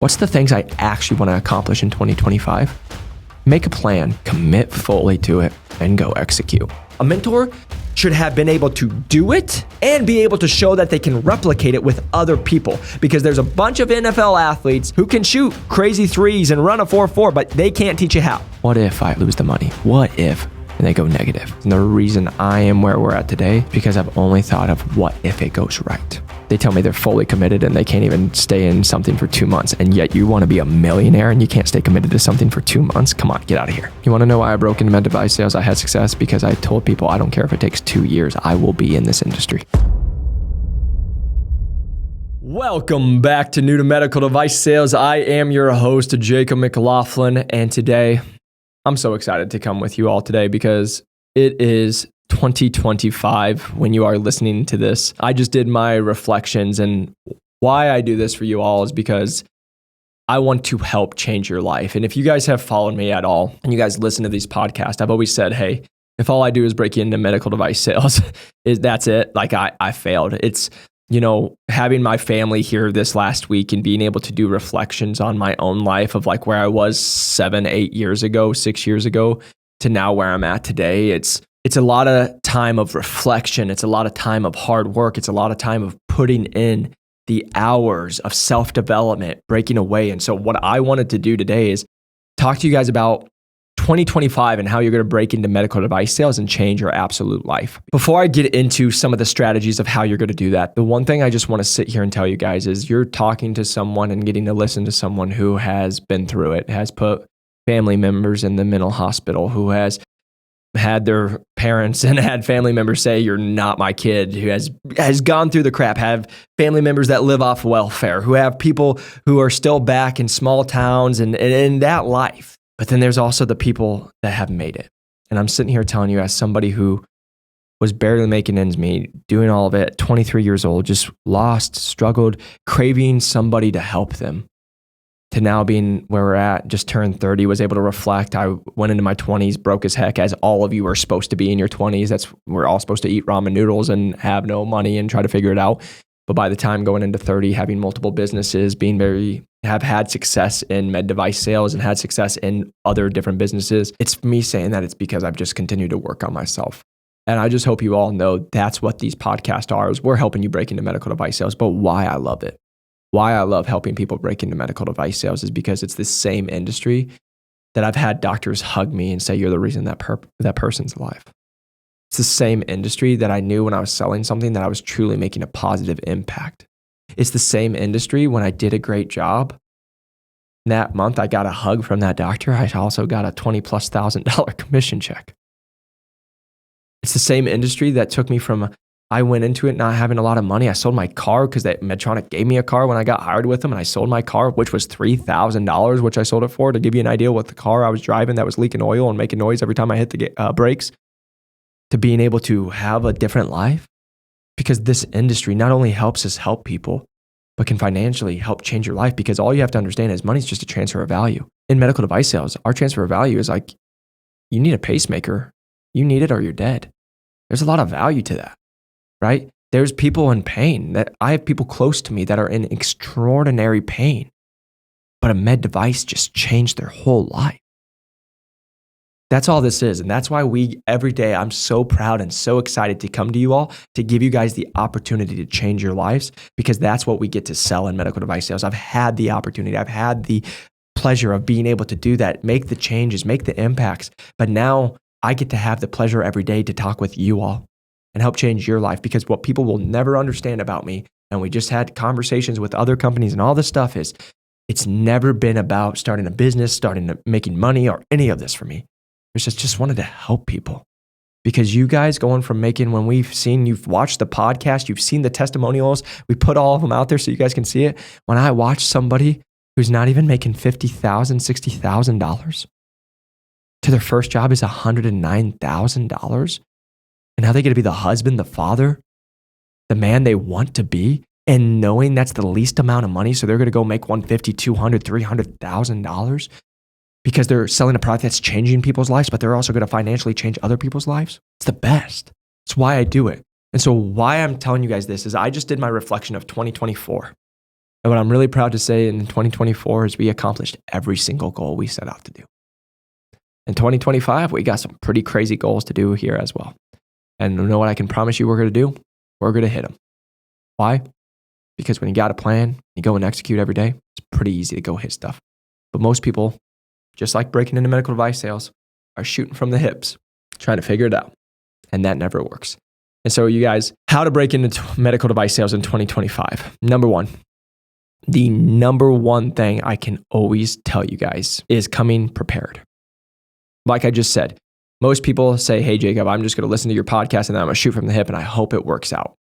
What's the things I actually want to accomplish in 2025? Make a plan, commit fully to it, and go execute. A mentor should have been able to do it and be able to show that they can replicate it with other people, because there's a bunch of NFL athletes who can shoot crazy threes and run a 4.4, but they can't teach you how. What if I lose the money? What if? And they go negative. And the reason I am where we're at today, because I've only thought of what if it goes right. They tell me they're fully committed and they can't even stay in something for 2 months. And yet you want to be a millionaire and you can't stay committed to something for 2 months? Come on, get out of here. You want to know why I broke into med device sales? I had success because I told people, I don't care if it takes 2 years, I will be in this industry. Welcome back to New to Medical Device Sales. I am your host, Jacob McLaughlin. And today, I'm so excited to come with you all today because it is 2025 when you are listening to this. I just did my reflections, and why I do this for you all is because I want to help change your life. And if you guys have followed me at all and you guys listen to these podcasts, I've always said, hey, if all I do is break into medical device sales, that's it. Like I failed. It's, having my family here this last week and being able to do reflections on my own life of like where I was 7, 8 years ago, 6 years ago to now where I'm at today. It's a lot of time of reflection. It's a lot of time of hard work. It's a lot of time of putting in the hours of self-development, breaking away. And so what I wanted to do today is talk to you guys about 2025 and how you're going to break into medical device sales and change your absolute life. Before I get into some of the strategies of how you're going to do that, the one thing I just want to sit here and tell you guys is you're talking to someone and getting to listen to someone who has been through it, has put family members in the mental hospital, who has had their parents and had family members say, you're not my kid, who has gone through the crap, have family members that live off welfare, who have people who are still back in small towns and in that life. But then there's also the people that have made it. And I'm sitting here telling you as somebody who was barely making ends meet, doing all of it, 23 years old, just lost, struggled, craving somebody to help them, to now being where we're at, just turned 30, was able to reflect. I went into my 20s, broke as heck, as all of you are supposed to be in your 20s. We're all supposed to eat ramen noodles and have no money and try to figure it out. But by the time going into 30, having multiple businesses, have had success in med device sales and had success in other different businesses, it's me saying that it's because I've just continued to work on myself. And I just hope you all know that's what these podcasts are, is we're helping you break into medical device sales. But why I love it, why I love helping people break into medical device sales is because it's the same industry that I've had doctors hug me and say, you're the reason that person's alive. It's the same industry that I knew when I was selling something that I was truly making a positive impact. It's the same industry when I did a great job. That month, I got a hug from that doctor. I also got a $20,000+ commission check. It's the same industry that took me from, I went into it not having a lot of money. I sold my car because Medtronic gave me a car when I got hired with them, and I sold my car, which was $3,000, which I sold it for, to give you an idea what the car I was driving that was leaking oil and making noise every time I hit the brakes, to being able to have a different life. Because this industry not only helps us help people, but can financially help change your life, because all you have to understand is money is just a transfer of value. In medical device sales, our transfer of value is like, you need a pacemaker, you need it or you're dead. There's a lot of value to that, right? There's people in pain. That I have people close to me that are in extraordinary pain, but a med device just changed their whole life. That's all this is. And that's why every day, I'm so proud and so excited to come to you all to give you guys the opportunity to change your lives, because that's what we get to sell in medical device sales. I've had the opportunity. I've had the pleasure of being able to do that, make the changes, make the impacts. But now I get to have the pleasure every day to talk with you all and help change your life, because what people will never understand about me, and we just had conversations with other companies and all this stuff, is it's never been about starting a business, making money, or any of this for me. It's just wanted to help people, because you guys going from making, when you've watched the podcast, you've seen the testimonials, we put all of them out there so you guys can see it. When I watch somebody who's not even making $50,000, $60,000 to their first job is $109,000. And how they get to be the husband, the father, the man they want to be, and knowing that's the least amount of money. So they're going to go make $150,000, $200,000, $300,000. Because they're selling a product that's changing people's lives, but they're also going to financially change other people's lives. It's the best. It's why I do it. And so why I'm telling you guys this is I just did my reflection of 2024. And what I'm really proud to say in 2024 is we accomplished every single goal we set out to do. In 2025, we got some pretty crazy goals to do here as well. And you know what I can promise you we're going to do? We're going to hit them. Why? Because when you got a plan, you go and execute every day, it's pretty easy to go hit stuff. But most people, just like breaking into medical device sales, are shooting from the hips, trying to figure it out. And that never works. And so you guys, how to break into medical device sales in 2025. Number one, the number one thing I can always tell you guys is coming prepared. Like I just said, most people say, hey, Jacob, I'm just going to listen to your podcast and then I'm going to shoot from the hip and I hope it works out.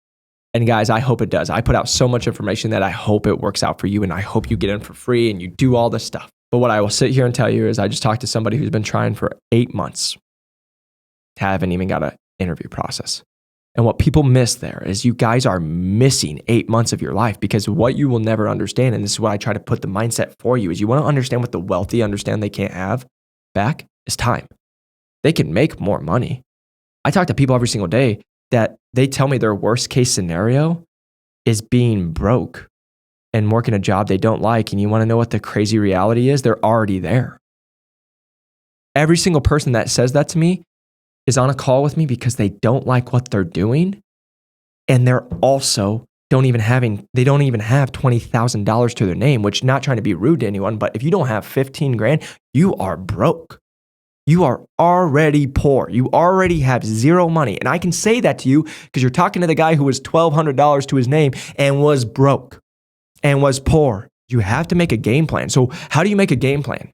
And guys, I hope it does. I put out so much information that I hope it works out for you and I hope you get in for free and you do all this stuff. But what I will sit here and tell you is I just talked to somebody who's been trying for 8 months, haven't even got an interview process. And what people miss there is you guys are missing 8 months of your life because what you will never understand, and this is what I try to put the mindset for you, is you want to understand what the wealthy understand they can't have back is time. They can make more money. I talk to people every single day that they tell me their worst case scenario is being broke and working a job they don't like. And you want to know what the crazy reality is? They're already there. Every single person that says that to me is on a call with me because they don't like what they're doing. And they're also they don't even have $20,000 to their name, which not trying to be rude to anyone, but if you don't have 15 grand, you are broke. You are already poor. You already have zero money. And I can say that to you because you're talking to the guy who was $1,200 to his name and was broke and was poor. You have to make a game plan. So how do you make a game plan?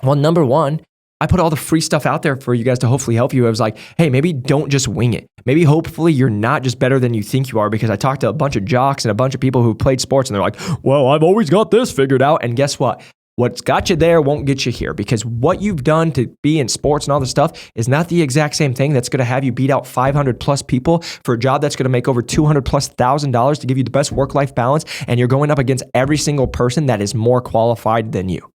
Well, number one, I put all the free stuff out there for you guys to hopefully help you. I was like, hey, maybe don't just wing it. Maybe hopefully you're not just better than you think you are, because I talked to a bunch of jocks and a bunch of people who played sports and they're like, well, I've always got this figured out. And guess what? What's got you there won't get you here, because what you've done to be in sports and all this stuff is not the exact same thing that's going to have you beat out 500 plus people for a job that's going to make over 200 plus $1,000 to give you the best work-life balance. And you're going up against every single person that is more qualified than you.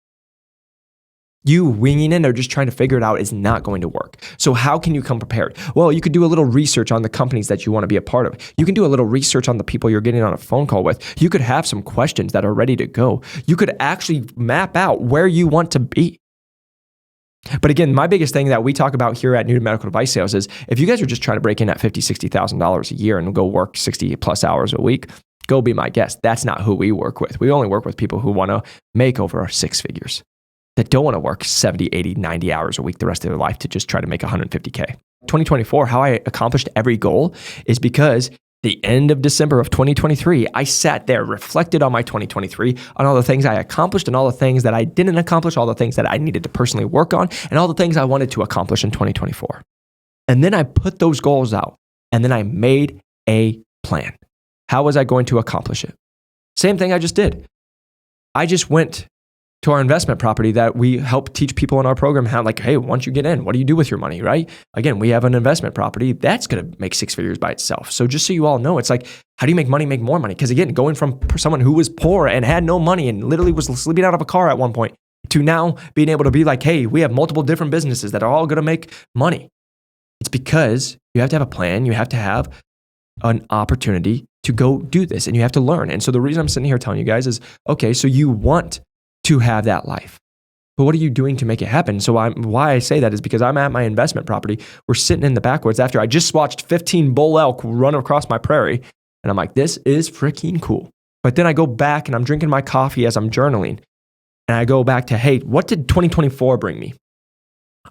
You winging it or just trying to figure it out is not going to work. So how can you come prepared? Well, you could do a little research on the companies that you want to be a part of. You can do a little research on the people you're getting on a phone call with. You could have some questions that are ready to go. You could actually map out where you want to be. But again, my biggest thing that we talk about here at New to Medical Device Sales is if you guys are just trying to break in at $50,000, $60,000 a year and go work 60 plus hours a week, go be my guest. That's not who we work with. We only work with people who want to make over 6 figures, that don't want to work 70, 80, 90 hours a week the rest of their life to just try to make 150K. 2024, how I accomplished every goal is because the end of December of 2023, I sat there, reflected on my 2023, on all the things I accomplished and all the things that I didn't accomplish, all the things that I needed to personally work on, and all the things I wanted to accomplish in 2024. And then I put those goals out, and then I made a plan. How was I going to accomplish it? Same thing I just did. I just went to our investment property that we help teach people in our program how, like, hey, once you get in, what do you do with your money, right? Again, we have an investment property that's going to make 6 figures by itself. So just so you all know, it's like, how do you make money, make more money? Because again, going from someone who was poor and had no money and literally was sleeping out of a car at one point to now being able to be like, hey, we have multiple different businesses that are all going to make money. It's because you have to have a plan. You have to have an opportunity to go do this, and you have to learn. And so the reason I'm sitting here telling you guys is, okay, so you want to have that life, but what are you doing to make it happen? So why I say that is because I'm at my investment property. We're sitting in the backwoods after I just watched 15 bull elk run across my prairie. And I'm like, this is freaking cool. But then I go back and I'm drinking my coffee as I'm journaling. And I go back to, hey, what did 2024 bring me?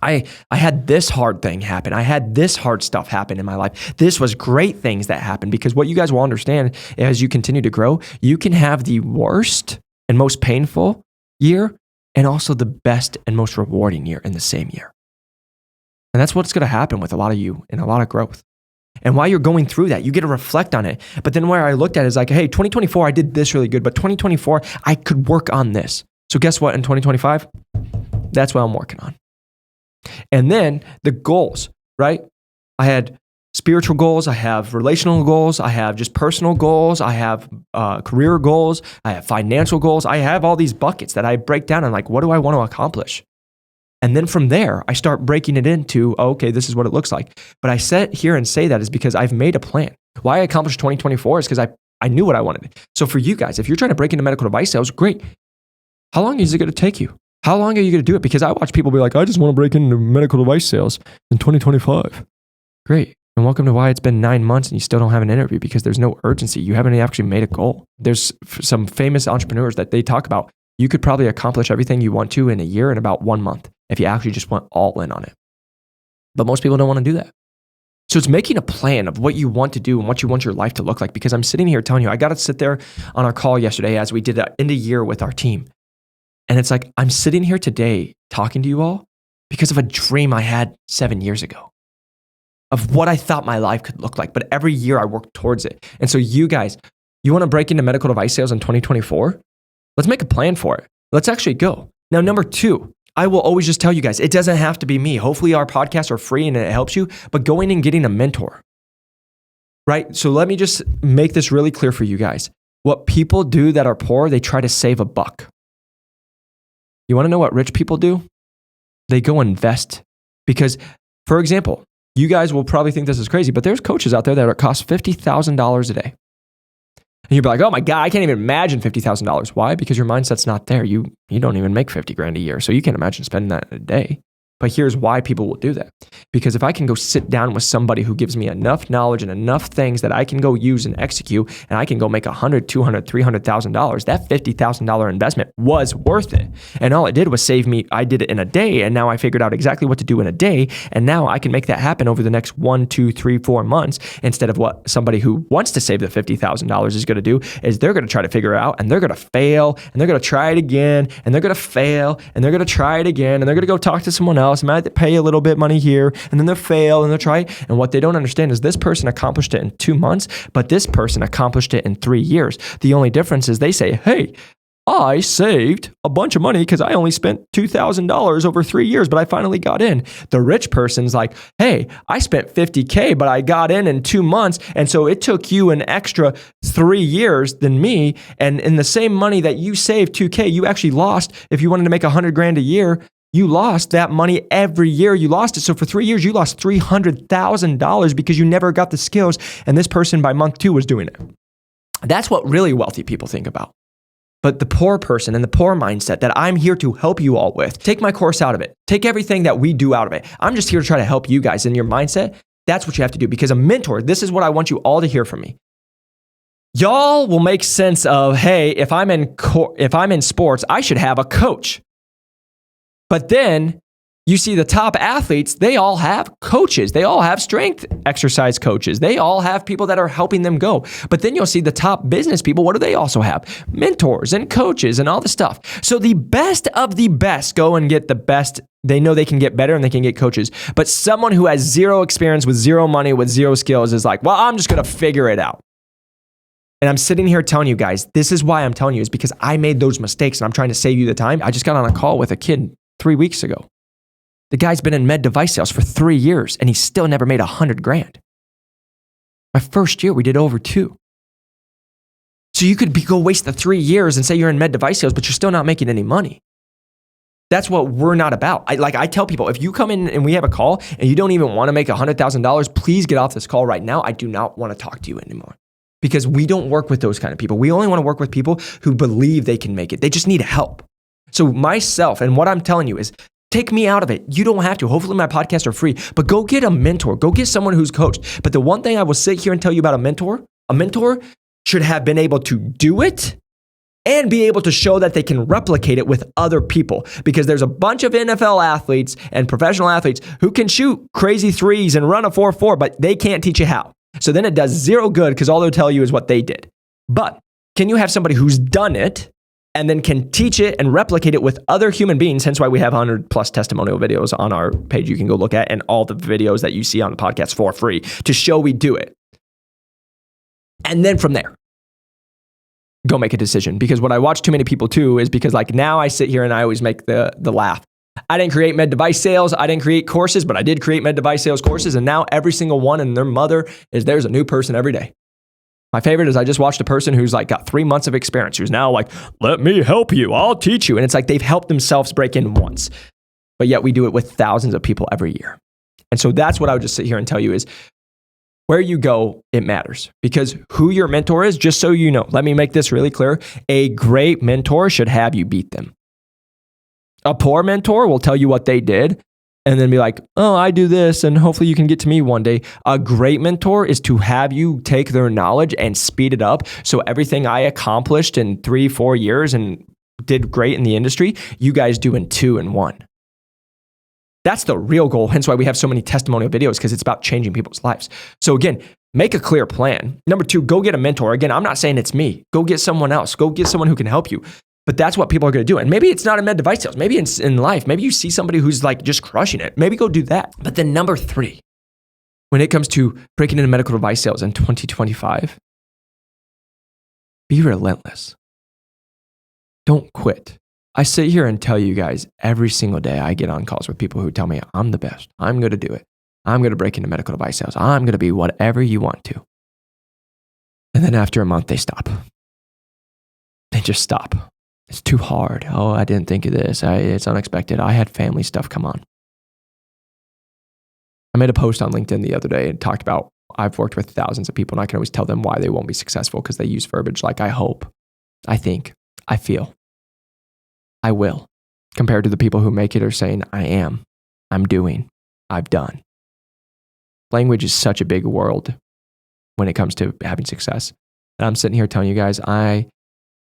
I had this hard thing happen. I had this hard stuff happen in my life. This was great things that happened, because what you guys will understand as you continue to grow, you can have the worst and most painful year and also the best and most rewarding year in the same year. And that's what's going to happen with a lot of you and a lot of growth. And while you're going through that, you get to reflect on it. But then where I looked at it is like, hey, 2024, I did this really good, but 2024, I could work on this. So guess what? In 2025, that's what I'm working on. And then the goals, right? I had spiritual goals, I have relational goals, I have just personal goals, I have career goals, I have financial goals. I have all these buckets that I break down and like, what do I want to accomplish? And then from there, I start breaking it into, okay, this is what it looks like. But I sit here and say that is because I've made a plan. Why I accomplished 2024 is because I I knew what I wanted. So for you guys, if you're trying to break into medical device sales, great. How long is it going to take you? How long are you going to do it? Because I watch people be like, I just want to break into medical device sales in 2025. Great. And welcome to why it's been 9 months and you still don't have an interview, because there's no urgency. You haven't actually made a goal. There's some famous entrepreneurs that they talk about. You could probably accomplish everything you want to in a year in about 1 month if you actually just went all in on it. But most people don't want to do that. So it's making a plan of what you want to do and what you want your life to look like. Because I'm sitting here telling you, I got to sit there on our call yesterday as we did an end of year with our team. And it's like, I'm sitting here today talking to you all because of a dream I had 7 years ago of what I thought my life could look like. But every year I worked towards it. And so you guys, you want to break into medical device sales in 2024? Let's make a plan for it. Let's actually go. Now, number 2, I will always just tell you guys, it doesn't have to be me. Hopefully our podcasts are free and it helps you, but going and getting a mentor, right? So let me just make this really clear for you guys. What people do that are poor, they try to save a buck. You want to know what rich people do? They go invest. Because, for example, you guys will probably think this is crazy, but there's coaches out there that cost $50,000 a day. And you'll be like, oh my God, I can't even imagine $50,000. Why? Because your mindset's not there. You don't even make 50 grand a year. So you can't imagine spending that in a day. But here's why people will do that. Because if I can go sit down with somebody who gives me enough knowledge and enough things that I can go use and execute, and I can go make $100,000, $200,000, $300,000, that $50,000 investment was worth it. And all it did was save me. I did it in a day, and now I figured out exactly what to do in a day. And now I can make that happen over the next 1, 2, 3, 4 months, instead of what somebody who wants to save the $50,000 is going to do is they're going to try to figure it out, and they're going to fail, and they're going to try it again, and they're going to fail, and they're going to try it again, and they're going to go talk to someone else. Might pay a little bit money here, and then they'll fail and they'll try it. And what they don't understand is this person accomplished it in 2 months, but this person accomplished it in 3 years. The only difference is they say, hey, I saved a bunch of money because I only spent $2,000 over 3 years, but I finally got in. The rich person's like, hey, I spent $50K, but I got in 2 months. And so it took you an extra 3 years than me. And in the same money that you saved, $2K, you actually lost. If you wanted to make $100 grand a year, you lost that money every year. You lost it. So for 3 years, you lost $300,000 because you never got the skills. And this person by month 2 was doing it. That's what really wealthy people think about. But the poor person and the poor mindset that I'm here to help you all with, take my course out of it. Take everything that we do out of it. I'm just here to try to help you guys in your mindset. That's what you have to do, because a mentor, this is what I want you all to hear from me. Y'all will make sense of, hey, if I'm in sports, I should have a coach. But then you see the top athletes, they all have coaches. They all have strength exercise coaches. They all have people that are helping them go. But then you'll see the top business people, what do they also have? Mentors and coaches and all the stuff. So the best of the best go and get the best. They know they can get better and they can get coaches. But someone who has zero experience with zero money, with zero skills is like, well, I'm just going to figure it out. And I'm sitting here telling you guys, this is why I'm telling you, is because I made those mistakes and I'm trying to save you the time. I just got on a call with a kid 3 weeks ago. The guy's been in med device sales for 3 years and he still never made $100 grand. My first year, we did over 2. So you could go waste the 3 years and say you're in med device sales, but you're still not making any money. That's what we're not about. I tell people, if you come in and we have a call and you don't even want to make $100,000, please get off this call right now. I do not want to talk to you anymore, because we don't work with those kind of people. We only want to work with people who believe they can make it. They just need help. So myself, and what I'm telling you is, take me out of it. You don't have to. Hopefully my podcasts are free, but go get a mentor. Go get someone who's coached. But the one thing I will sit here and tell you about a mentor should have been able to do it and be able to show that they can replicate it with other people. Because there's a bunch of NFL athletes and professional athletes who can shoot crazy threes and run a 4.4, but they can't teach you how. So then it does zero good, because all they'll tell you is what they did. But can you have somebody who's done it and then can teach it and replicate it with other human beings? Hence why we have 100 plus testimonial videos on our page you can go look at, and all the videos that you see on the podcast for free to show we do it. And then from there, go make a decision. Because what I watch too many people too is, because like now I sit here and I always make the laugh. I didn't create med device sales. I didn't create courses, but I did create med device sales courses. And now every single one and their mother is, there's a new person every day. My favorite is I just watched a person who's like got 3 months of experience, who's now like, let me help you. I'll teach you. And it's like they've helped themselves break in once, but yet we do it with thousands of people every year. And so that's what I would just sit here and tell you is, where you go, it matters, because who your mentor is, just so you know, let me make this really clear. A great mentor should have you beat them. A poor mentor will tell you what they did and then be like, oh, I do this and hopefully you can get to me one day. A great mentor is to have you take their knowledge and speed it up. So everything I accomplished in 3-4 years and did great in the industry, you guys do in 2 and 1. That's the real goal. Hence why we have so many testimonial videos, because it's about changing people's lives. So again, make a clear plan. Number 2, go get a mentor. Again, I'm not saying it's me. Go get someone else. Go get someone who can help you. But that's what people are going to do. And maybe it's not in med device sales. Maybe it's in life. Maybe you see somebody who's like just crushing it. Maybe go do that. But then number 3, when it comes to breaking into medical device sales in 2025, be relentless. Don't quit. I sit here and tell you guys every single day I get on calls with people who tell me I'm the best. I'm going to do it. I'm going to break into medical device sales. I'm going to be whatever you want to. And then after a month, they stop. They just stop. It's too hard. Oh, I didn't think of this. It's unexpected. I had family stuff come on. I made a post on LinkedIn the other day and talked about I've worked with thousands of people and I can always tell them why they won't be successful because they use verbiage like I hope, I think, I feel, I will, compared to the people who make it are saying I am, I'm doing, I've done. Language is such a big world when it comes to having success. And I'm sitting here telling you guys, I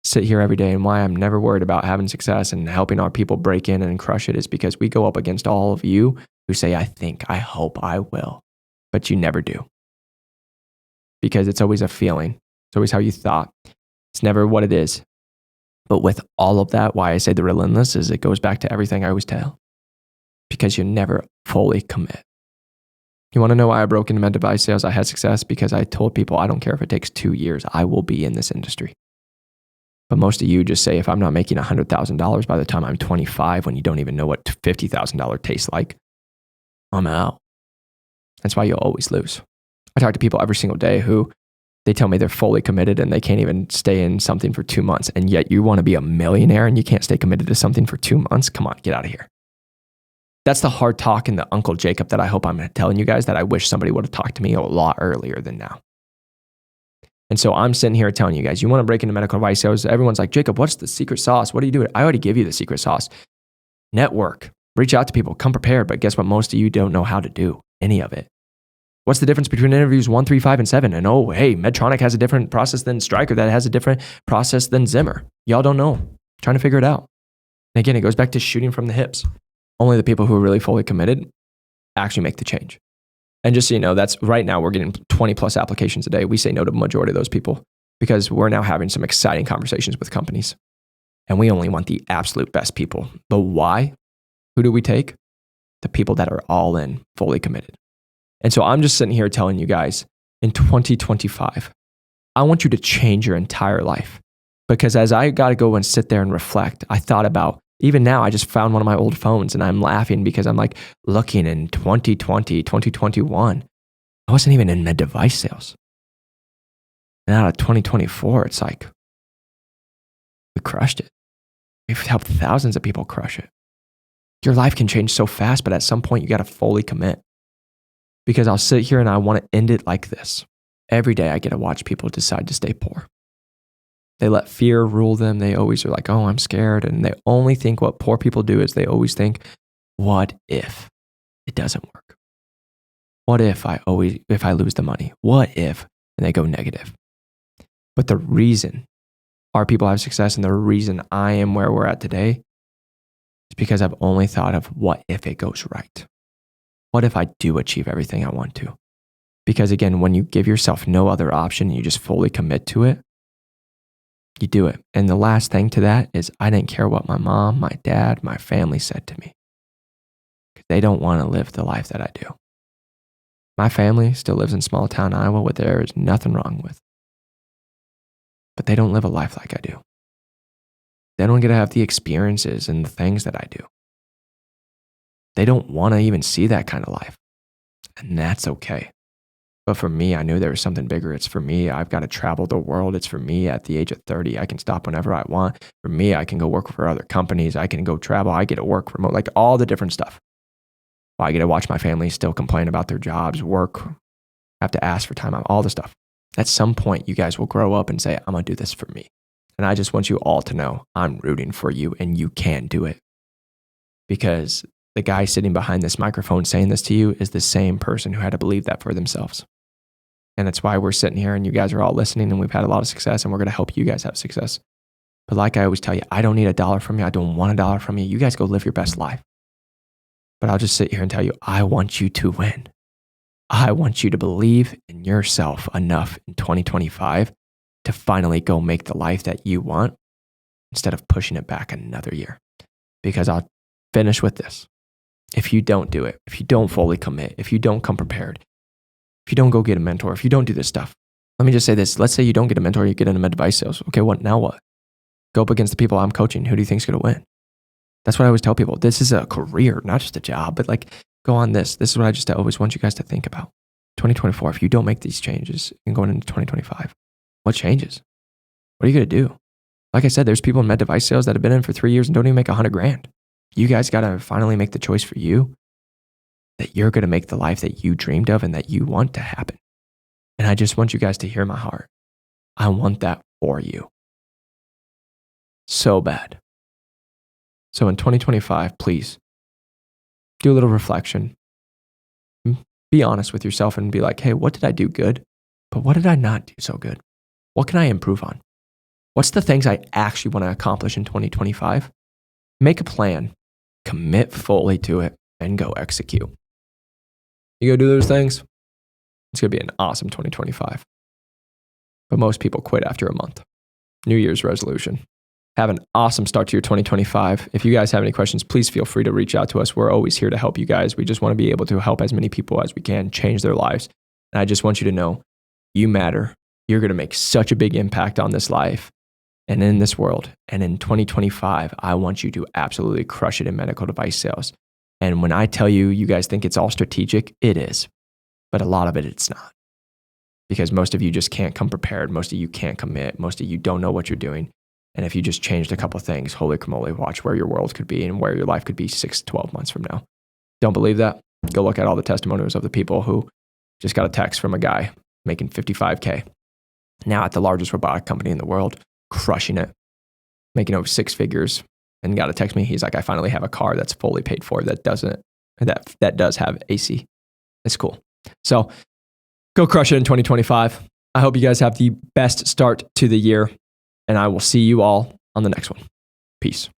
sit here every day and why I'm never worried about having success and helping our people break in and crush it is because we go up against all of you who say, I think, I hope, I will, but you never do. Because it's always a feeling. It's always how you thought. It's never what it is. But with all of that, why I say the relentless is it goes back to everything I always tell. Because you never fully commit. You want to know why I broke into med device sales? I had success because I told people I don't care if it takes 2 years, I will be in this industry. But most of you just say, if I'm not making $100,000 by the time I'm 25, when you don't even know what $50,000 tastes like, I'm out. That's why you'll always lose. I talk to people every single day who they tell me they're fully committed and they can't even stay in something for 2 months. And yet you want to be a millionaire and you can't stay committed to something for 2 months? Come on, get out of here. That's the hard talk and the Uncle Jacob that I hope I'm telling you guys that I wish somebody would have talked to me a lot earlier than now. And so I'm sitting here telling you guys, you want to break into medical device sales? Everyone's like, Jacob, what's the secret sauce? What do you do? I already give you the secret sauce. Network, reach out to people, come prepared. But guess what? Most of you don't know how to do any of it. What's the difference between interviews 1, 3, 5, and 7? And oh, hey, Medtronic has a different process than Stryker that has a different process than Zimmer. Y'all don't know. Trying to figure it out. And again, it goes back to shooting from the hips. Only the people who are really fully committed actually make the change. And just so you know, that's right now we're getting 20 plus applications a day. We say no to the majority of those people because we're now having some exciting conversations with companies. And we only want the absolute best people. The why? Who do we take? The people that are all in, fully committed. And so I'm just sitting here telling you guys, in 2025, I want you to change your entire life. Because as I got to go and sit there and reflect, I thought about, even now, I just found one of my old phones and I'm laughing because I'm like looking in 2020, 2021, I wasn't even in med device sales. And out of 2024, it's like, we crushed it. We've helped thousands of people crush it. Your life can change so fast, but at some point you got to fully commit. Because I'll sit here and I want to end it like this. Every day I get to watch people decide to stay poor. They let fear rule them. They always are like, oh, I'm scared. And they only think what poor people do is they always think, what if it doesn't work? What if I lose the money? What if? And they go negative. But the reason our people have success and the reason I am where we're at today is because I've only thought of what if it goes right? What if I do achieve everything I want to? Because again, when you give yourself no other option, you just fully commit to it, you do it. And the last thing to that is I didn't care what my mom, my dad, my family said to me. Because they don't want to live the life that I do. My family still lives in small town Iowa, what there is nothing wrong with. But they don't live a life like I do. They don't get to have the experiences and the things that I do. They don't want to even see that kind of life. And that's okay. But for me, I knew there was something bigger. It's for me, I've got to travel the world. It's for me at the age of 30, I can stop whenever I want. For me, I can go work for other companies. I can go travel. I get to work remote, like all the different stuff. I get to watch my family still complain about their jobs, work have to ask for time out, all the stuff. At some point, you guys will grow up and say, I'm going to do this for me. And I just want you all to know I'm rooting for you and you can do it. Because the guy sitting behind this microphone saying this to you is the same person who had to believe that for themselves. And that's why we're sitting here and you guys are all listening and we've had a lot of success and we're going to help you guys have success. But like I always tell you, I don't need $1 from you. I don't want $1 from you. You guys go live your best life. But I'll just sit here and tell you, I want you to win. I want you to believe in yourself enough in 2025 to finally go make the life that you want instead of pushing it back another year. Because I'll finish with this. If you don't do it, if you don't fully commit, if you don't come prepared, if you don't go get a mentor, if you don't do this stuff, let me just say this. Let's say you don't get a mentor, you get into med device sales. Okay, now what? Go up against the people I'm coaching. Who do you think is going to win? That's what I always tell people. This is a career, not just a job, but like go on this. This is what I just always want you guys to think about. 2024, if you don't make these changes and going into 2025, what changes? What are you going to do? Like I said, there's people in med device sales that have been in for 3 years and don't even make $100,000. You guys got to finally make the choice for you that you're going to make the life that you dreamed of and that you want to happen. And I just want you guys to hear my heart. I want that for you. So bad. So in 2025, please do a little reflection. Be honest with yourself and be like, hey, what did I do good? But what did I not do so good? What can I improve on? What's the things I actually want to accomplish in 2025? Make a plan, commit fully to it, and go execute. You go do those things, it's going to be an awesome 2025. But most people quit after a month. New Year's resolution. Have an awesome start to your 2025. If you guys have any questions, please feel free to reach out to us. We're always here to help you guys. We just want to be able to help as many people as we can change their lives. And I just want you to know you matter. You're going to make such a big impact on this life and in this world. And in 2025, I want you to absolutely crush it in medical device sales. And when I tell you, you guys think it's all strategic, it is. But a lot of it, it's not. Because most of you just can't come prepared. Most of you can't commit. Most of you don't know what you're doing. And if you just changed a couple of things, holy camole, watch where your world could be and where your life could be 6 to 12 months from now. Don't believe that? Go look at all the testimonials of the people who just got a text from a guy making $55K. Now at the largest robotic company in the world, crushing it, making over 6 figures, and got to text me. He's like, I finally have a car that's fully paid for that does have AC. It's cool. So go crush it in 2025. I hope you guys have the best start to the year, and I will see you all on the next one. Peace.